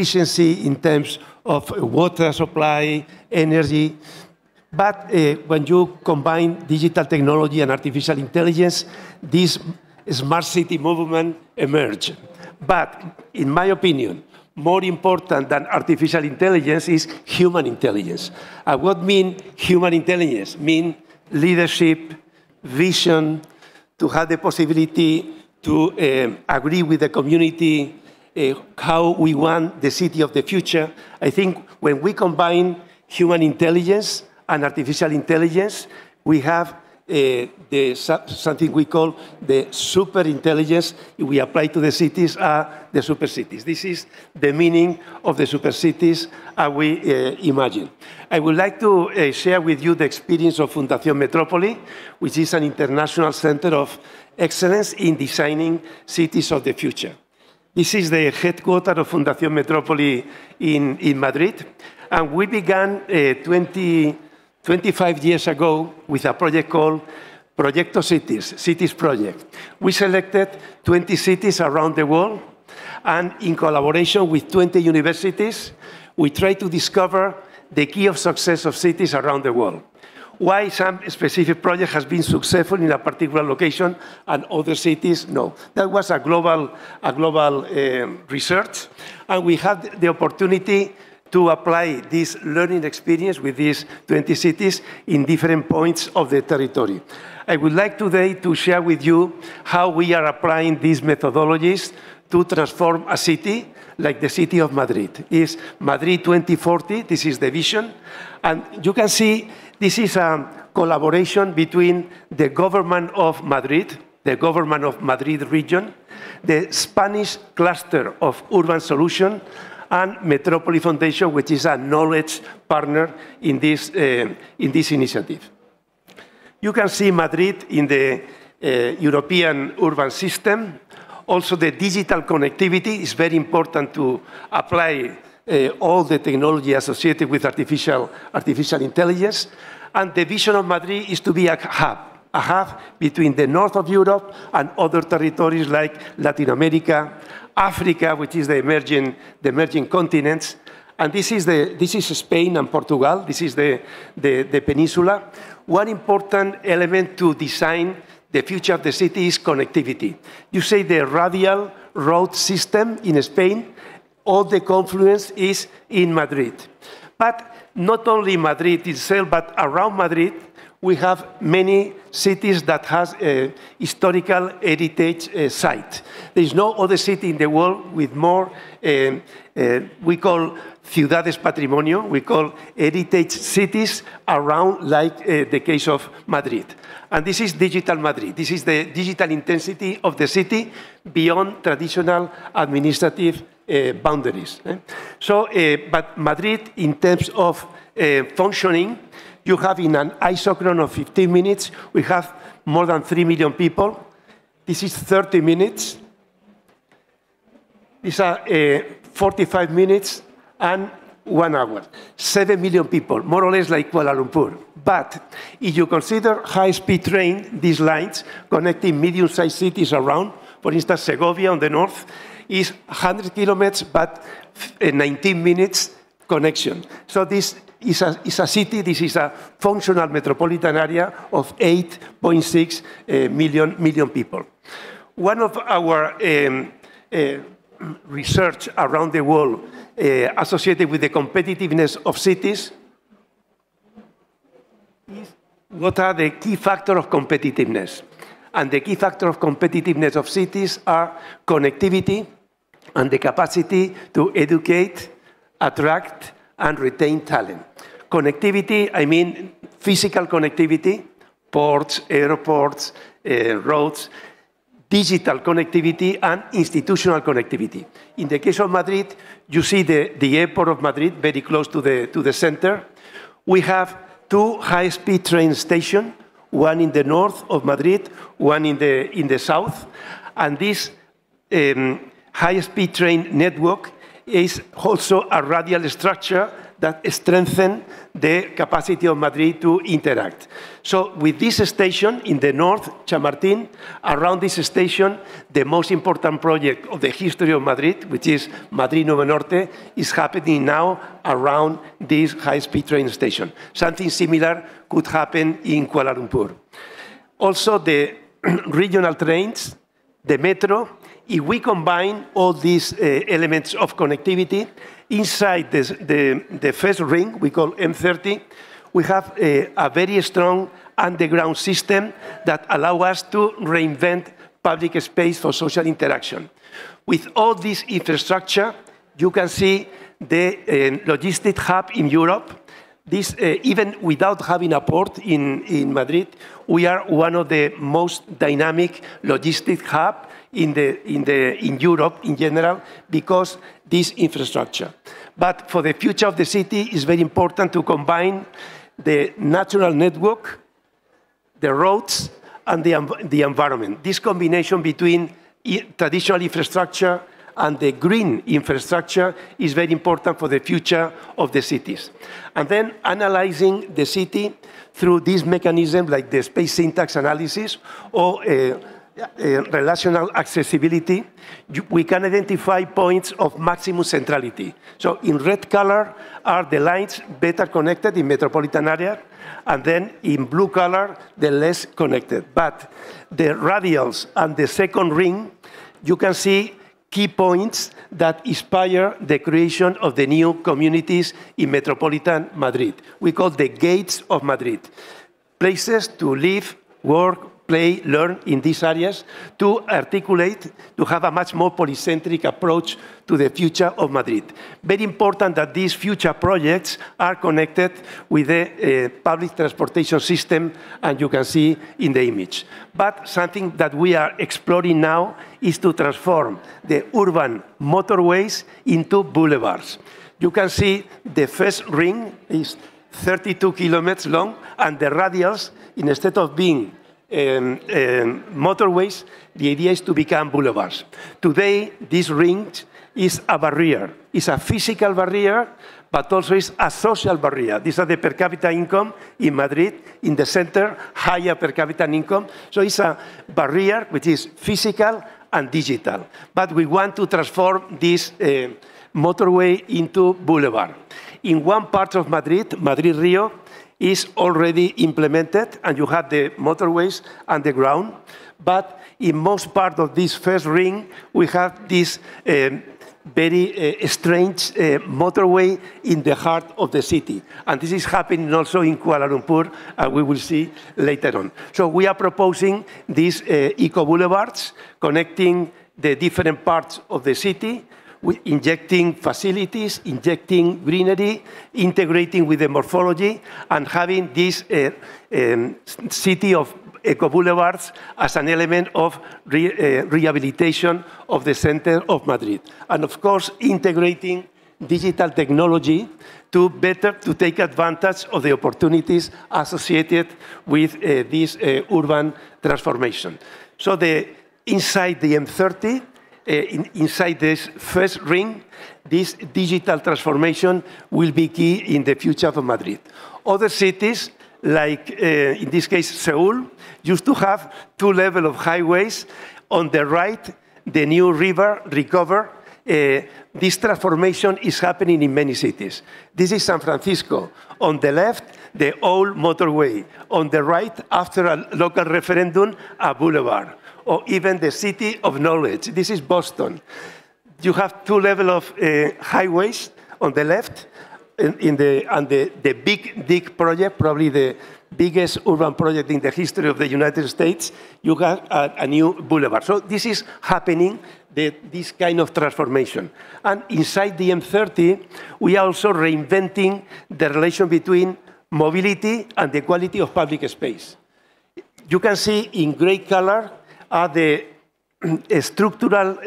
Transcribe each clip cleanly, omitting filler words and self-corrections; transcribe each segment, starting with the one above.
efficiency in terms of water supply, energy. But when you combine digital technology and artificial intelligence, this smart city movement emerged. But in my opinion, more important than artificial intelligence is human intelligence. And what mean human intelligence? Mean leadership, vision, to have the possibility to agree with the community, how we want the city of the future. I think when we combine human intelligence and artificial intelligence, we have something we call the super intelligence. We apply to the cities the super cities. This is the meaning of the super cities we imagine. I would like to share with you the experience of Fundación Metrópoli, which is an international center of excellence in designing cities of the future. This is the headquarters of Fundación Metrópoli in Madrid, and we began 25 years ago with a project called Proyecto Cities Project. We selected 20 cities around the world, and in collaboration with 20 universities, we tried to discover the key of success of cities around the world. Why some specific project has been successful in a particular location and other cities, no. That was a global research, and we had the opportunity to apply this learning experience with these 20 cities in different points of the territory. I would like today to share with you how we are applying these methodologies to transform a city like the city of Madrid. It's Madrid 2040, this is the vision. And you can see this is a collaboration between the government of Madrid, the government of Madrid region, the Spanish cluster of urban solution, and Metrópoli Foundation, which is a knowledge partner in this initiative. You can see Madrid in the European urban system. Also, the digital connectivity is very important to apply all the technology associated with artificial intelligence. And the vision of Madrid is to be a hub between the north of Europe and other territories like Latin America, Africa, which is the emerging continents, and this is Spain and Portugal. This is the peninsula. One important element to design the future of the city is connectivity. You say the radial road system in Spain, all the confluence is in Madrid. But not only Madrid itself, but around Madrid, we have many cities that has a historical heritage site. There is no other city in the world with more, we call ciudades patrimonio, we call heritage cities around like the case of Madrid. And this is digital Madrid. This is the digital intensity of the city beyond traditional administrative boundaries. So, but Madrid, in terms of functioning, you have in an isochron of 15 minutes, we have more than 3 million people. This is 30 minutes. These are 45 minutes and 1 hour. 7 million people, more or less like Kuala Lumpur. But if you consider high-speed train, these lines connecting medium-sized cities around, for instance, Segovia on the north, is 100 kilometers, but 19 minutes connection. So this is a city, this is a functional metropolitan area of 8.6 million people. One of our research around the world associated with the competitiveness of cities is what are the key factors of competitiveness. And the key factor of competitiveness of cities are connectivity and the capacity to educate, attract, and retain talent. Connectivity, I mean physical connectivity, ports, airports, roads, digital connectivity, and institutional connectivity. In the case of Madrid, you see the airport of Madrid very close to the center. We have 2 high-speed train stations, one in the north of Madrid, one in the south, and this high-speed train network is also a radial structure that strengthen the capacity of Madrid to interact. So with this station in the north, Chamartín, around this station, the most important project of the history of Madrid, which is Madrid Nuevo Norte, is happening now around this high-speed train station. Something similar could happen in Kuala Lumpur. Also, the regional trains, the metro, if we combine all these elements of connectivity, inside the first ring, we call M30, we have a very strong underground system that allows us to reinvent public space for social interaction. With all this infrastructure, you can see the logistic hub in Europe. This, even without having a port in Madrid, we are one of the most dynamic logistic hubs in Europe in general because this infrastructure. But for the future of the city, it's very important to combine the natural network, the roads, and the environment. This combination between traditional infrastructure and the green infrastructure is very important for the future of the cities. And then analyzing the city through this mechanism like the space syntax analysis or relational accessibility, we can identify points of maximum centrality. So in red color are the lines better connected in metropolitan area, and then in blue color, the less connected. But the radials and the second ring, you can see key points that inspire the creation of the new communities in metropolitan Madrid. We call the gates of Madrid. Places to live, work, play, learn in these areas to articulate, to have a much more polycentric approach to the future of Madrid. Very important that these future projects are connected with the public transportation system, and you can see in the image. But something that we are exploring now is to transform the urban motorways into boulevards. You can see the first ring is 32 kilometers long, and the radials, instead of being motorways, the idea is to become boulevards. Today, this ring is a barrier. It's a physical barrier, but also is a social barrier. These are the per capita income in Madrid, in the center, higher per capita income. So it's a barrier which is physical and digital. But we want to transform this motorway into boulevard. In one part of Madrid, Madrid-Rio, is already implemented, and you have the motorways underground. But in most part of this first ring, we have this very strange motorway in the heart of the city. And this is happening also in Kuala Lumpur, and we will see later on. So we are proposing these eco-boulevards connecting the different parts of the city, injecting facilities, injecting greenery, integrating with the morphology, and having this city of eco-boulevards as an element of rehabilitation of the center of Madrid. And of course, integrating digital technology to take advantage of the opportunities associated with this urban transformation. So inside the M30, inside this first ring, this digital transformation will be key in the future of Madrid. Other cities, like in this case Seoul, used to have two levels of highways. On the right, the new river recover. This transformation is happening in many cities. This is San Francisco. On the left, the old motorway. On the right, after a local referendum, a boulevard. Or even the city of knowledge. This is Boston. You have two levels of highways on the left, and the Big Dig project, probably the biggest urban project in the history of the United States, you have a new boulevard. So this is happening, this kind of transformation. And inside the M30, we are also reinventing the relation between mobility and the quality of public space. You can see in gray color are the structural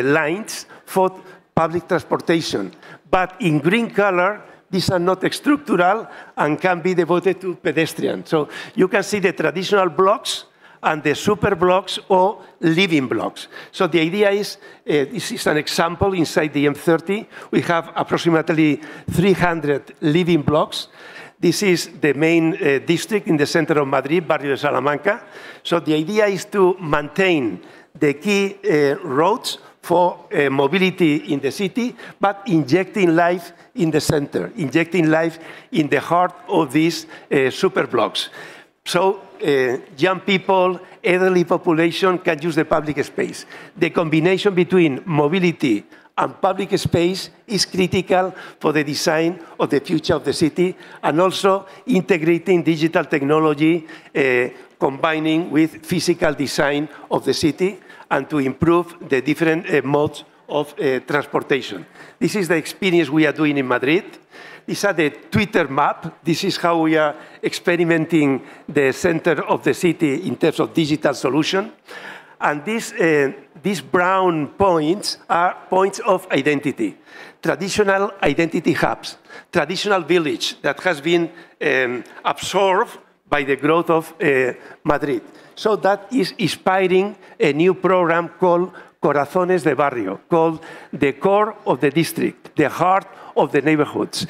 lines for public transportation. But in green color, these are not structural and can be devoted to pedestrians. So you can see the traditional blocks and the super blocks or living blocks. So the idea is, this is an example inside the M30. We have approximately 300 living blocks. This is the main district in the center of Madrid, Barrio de Salamanca. So the idea is to maintain the key roads for mobility in the city, but injecting life in the center, injecting life in the heart of these super blocks. So young people, elderly population can use the public space. The combination between mobility and public space is critical for the design of the future of the city, and also integrating digital technology, combining with physical design of the city, and to improve the different modes of transportation. This is the experience we are doing in Madrid. These are the Twitter map. This is how we are experimenting the center of the city in terms of digital solution. And these brown points are points of identity, traditional identity hubs, traditional village that has been absorbed by the growth of Madrid. So that is inspiring a new program called Corazones de Barrio, called the core of the district, the heart of the neighborhoods,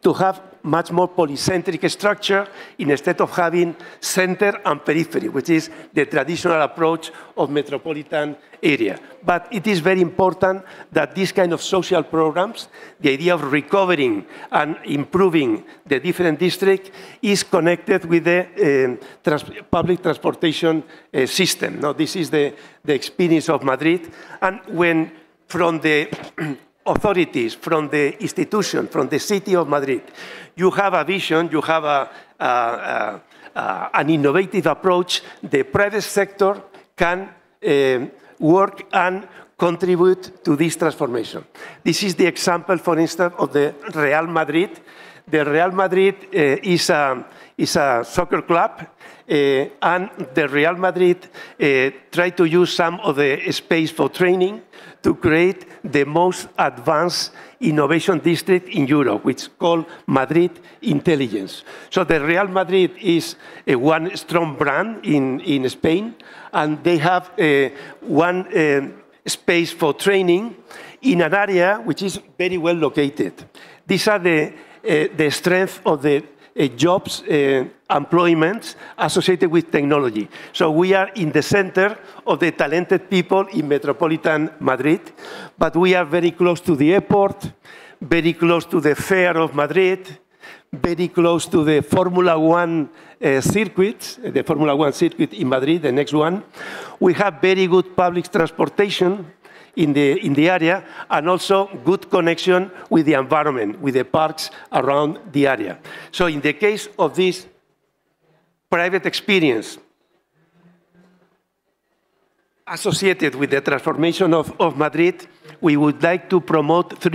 to have much more polycentric structure instead of having center and periphery, which is the traditional approach of metropolitan area. But it is very important that these kind of social programs, the idea of recovering and improving the different districts, is connected with the public transportation system. Now, this is the experience of Madrid. And when from the authorities, from the institution, from the city of Madrid, you have a vision, you have an innovative approach, the private sector can work and contribute to this transformation. This is the example, for instance, of the Real Madrid. The Real Madrid is a soccer club, and the Real Madrid tried to use some of the space for training to create the most advanced innovation district in Europe, which is called Madrid Intelligence. So the Real Madrid is one strong brand in Spain, and they have one space for training in an area which is very well located. These are the strength of the jobs, employments associated with technology. So we are in the center of the talented people in metropolitan Madrid, but we are very close to the airport, very close to the Fair of Madrid, very close to the Formula One circuit, the Formula One circuit in Madrid, the next one. We have very good public transportation in the area, and also good connection with the environment, with the parks around the area. So in the case of this private experience associated with the transformation of Madrid, we would like to promote three